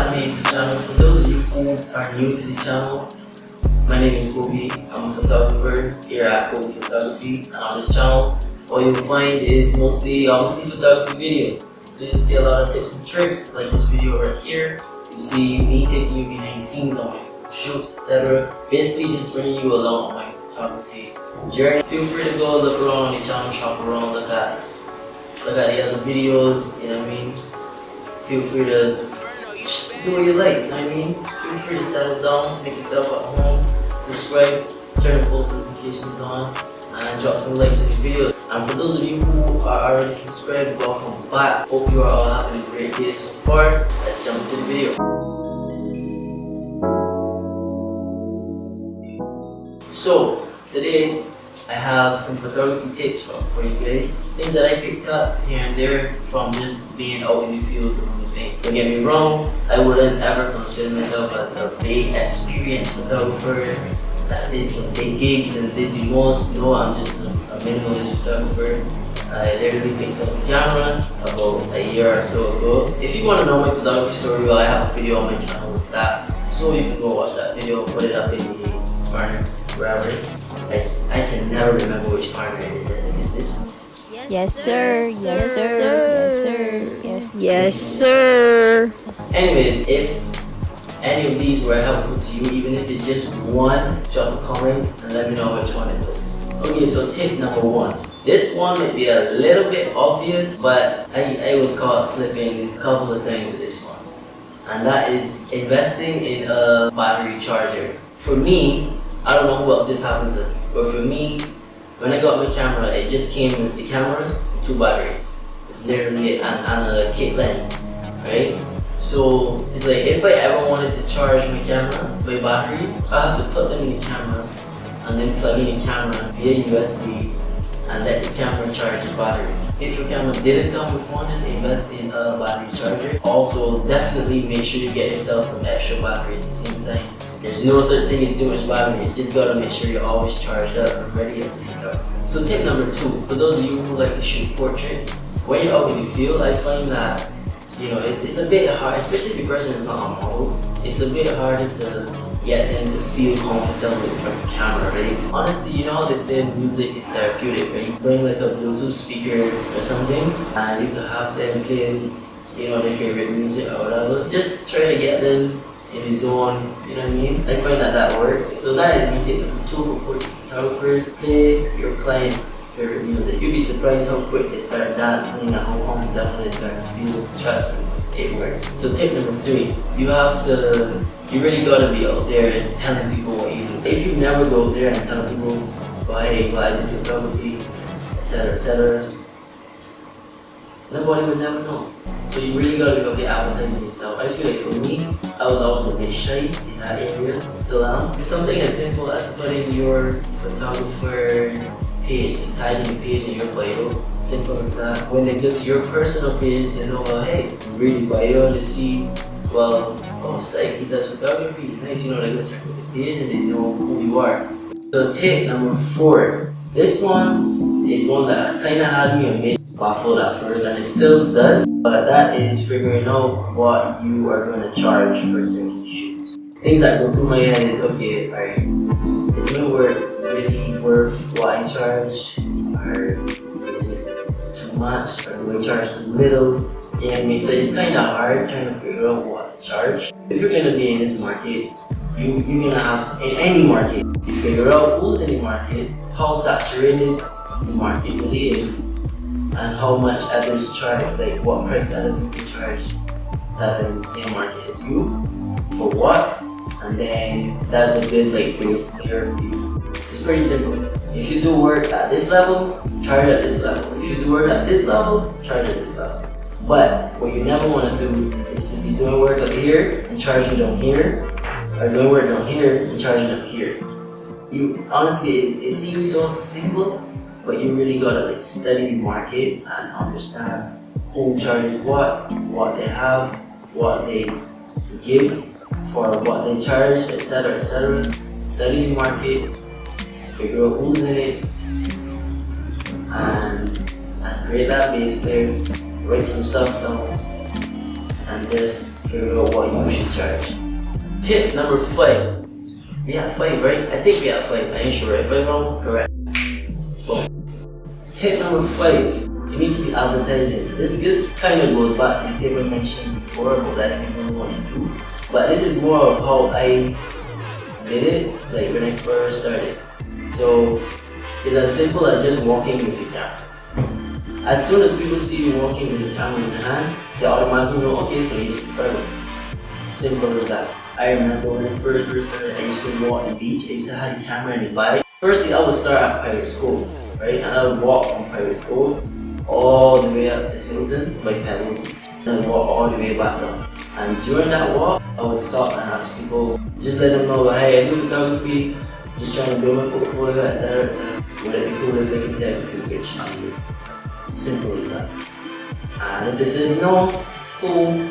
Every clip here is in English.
back to the YouTube channel. For those of you who are new to the channel, my name is Cobie. I'm a photographer here at Cobie Photography, and on this channel, what you'll find is mostly obviously photography videos. So you'll see a lot of tips and tricks, like this video right here. You see me taking you behind the scenes on my shoots, etc. Basically, just bringing you along on my photography journey. Feel free to go look around on the channel, shop around, look at the other videos. You know what I mean? Feel free to do what you like. You know what I mean? Feel free to settle down, make yourself at home, subscribe, turn the post notifications on, and drop some likes on these videos. And for those of you who are already subscribed, welcome back. Hope you are all having a great day so far. Let's jump into the video. So today I have some photography tips for you guys. Things that I picked up here and there from just being out in the field doing the thing. Don't get me wrong, I wouldn't ever consider myself as a big experienced photographer that did some big gigs and did the most. No, I'm just a minimalist photographer. I literally picked up the camera about a year or so ago. If you want to know my photography story, well, I have a video on my channel with that, so you can go watch that video, put it up in the corner, wherever. I can never remember which corner it is. I think it's this one. Yes, sir. Yes, sir. Yes, sir. Yes, sir. Anyways, if any of these were helpful to you, even if it's just one, drop a comment and let me know which one it was. Okay, so tip number one. This one might be a little bit obvious, but I was caught slipping a couple of times with this one. And that is investing in a battery charger. For me, I don't know who else this happened to, but for me, when I got my camera, it just came with the camera and two batteries. It's literally and a kit lens, right? So it's like if I ever wanted to charge my camera by batteries, I have to put them in the camera and then plug in the camera via USB and let the camera charge the battery. If your camera didn't come with one, just invest in a battery charger. Also, definitely make sure you get yourself some extra batteries at the same time. There's no such thing as too much batteries. Just gotta make sure you're always charged up and ready at the photography. So tip number two, for those of you who like to shoot portraits, when you're out in the field, I find that it's a bit hard, especially if the person is not a model. It's a bit harder to get them to feel comfortable in front of the camera, right? Honestly, you know how they say music is therapeutic, right? Bring like a Bluetooth speaker or something, and you can have them playing, their favorite music or whatever. Just try to get them in the zone, you know what I mean? I find that works. So that is me tip number two for portrait photographers. Play your client's favorite music. You'll be surprised how quick they start dancing and how comfortable they start to feel. Trust me, it works. So tip number three, you really gotta be out there and telling people what you do. If you never go out there and tell people, hey, I do photography, etc., nobody would never know. So you really gotta be advertising yourself. I feel like for me, I was always a bit shy in that area, still am. Do something as simple as putting your photographer page and tagging the page in your bio. Simple as that. When they go to your personal page, they know, well, hey, really bio, they see, well, oh, Psych, he does photography. Nice, they go check out the page and they know who you are. So tip number four. This one is one that kind of had me a bit baffled at first, and it still does, but that is figuring out what you are going to charge for certain shoots. Things that go through my head is, okay, alright, is my work really worth what I charge, or is it too much, or do I charge too little? You know what I mean? So it's kind of hard trying to figure out what to charge. If you're going to be in this market, you're going to have to, in any market, you figure out who's in the market, how saturated the market really is, and how much others charge, like what price other people charge that are in the same market as you, for what, and then that's a good base layer for you. It's pretty simple. If you do work at this level, charge at this level. If you do work at this level, charge at this level. But what you never want to do is to be doing work up here and charging down here, or doing work down here and charging up here. Honestly, it seems so simple, but you really gotta study the market and understand who charges what they have, what they give for what they charge, etc. Study the market, figure out who's in it, and create that base there, write some stuff down, and just figure out what you should charge. Tip number 5. We have 5, right? I think we have 5. I ain't sure. If I'm wrong, correct. Well, tip number 5. You need to be advertising. This kind of goes back to the tip I mentioned before about letting people know what you do. But this is more of how I did it, like when I first started. So it's as simple as just walking with your camera. As soon as people see you walking with your camera in your hand, they automatically know, okay, so he's a photographer. Simple as that. I remember when I first started, I used to walk on the beach. I used to have the camera in the bike. Firstly, I would start at Pirates Cove, right? And I would walk from Pirates Cove all the way up to Hilton, like that, and I'd walk all the way back down. And during that walk, I would stop and ask people, just let them know, hey, I do photography, just trying to build my portfolio, etc. etc. Would it be cool if I could take a few pictures of you? Simple as that. And if they say no, cool,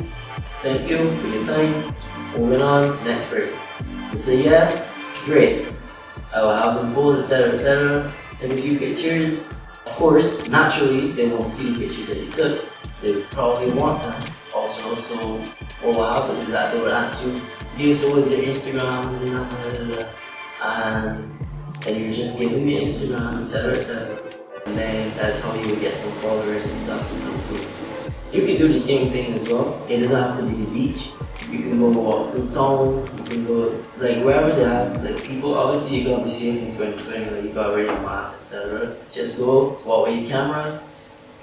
thank you for your time, moving on, next person. They say yeah, great. I will have them pose, etc. etc. Take a few pictures. Of course, naturally, they won't see the pictures that you took. They probably want them. Also, so what happens is that they would ask you, okay, so what's your Instagram, what's your number, blah, blah, blah. And then you just give them your Instagram, etc. etc. And then that's how you would get some followers and stuff to come through. You can do the same thing as well. It doesn't have to be the beach. You can go walk through town, you can go like wherever they have like people. Obviously you gotta be safe in 2020, like you gotta wear your mask, etc. Just go, walk with your camera,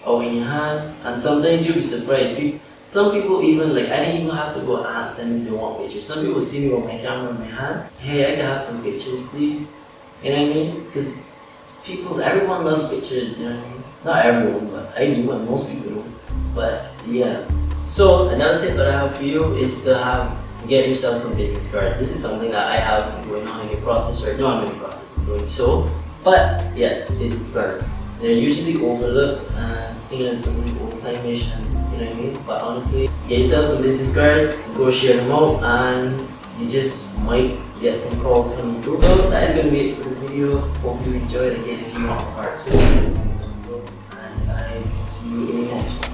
or in your hand, and sometimes you'll be surprised. Some people even like, I didn't even have to go ask them if they want pictures. Some people see me with my camera in my hand, hey, I can have some pictures please. You know what I mean? Because everyone loves pictures, you know what I mean? Not everyone, but I do and most people do. But yeah. So another tip that I have for you is to get yourself some business cards. This is something that I have going on in the process right now. I'm in the process of doing so. But yes, business cards. They're usually overlooked and seen as something old-time-ish, and you know what I mean? But honestly, get yourself some business cards, go share them out, and you just might get some calls coming through. So that is going to be it for the video. Hope you enjoyed. Again, if you want part 2, and I see you in the next one.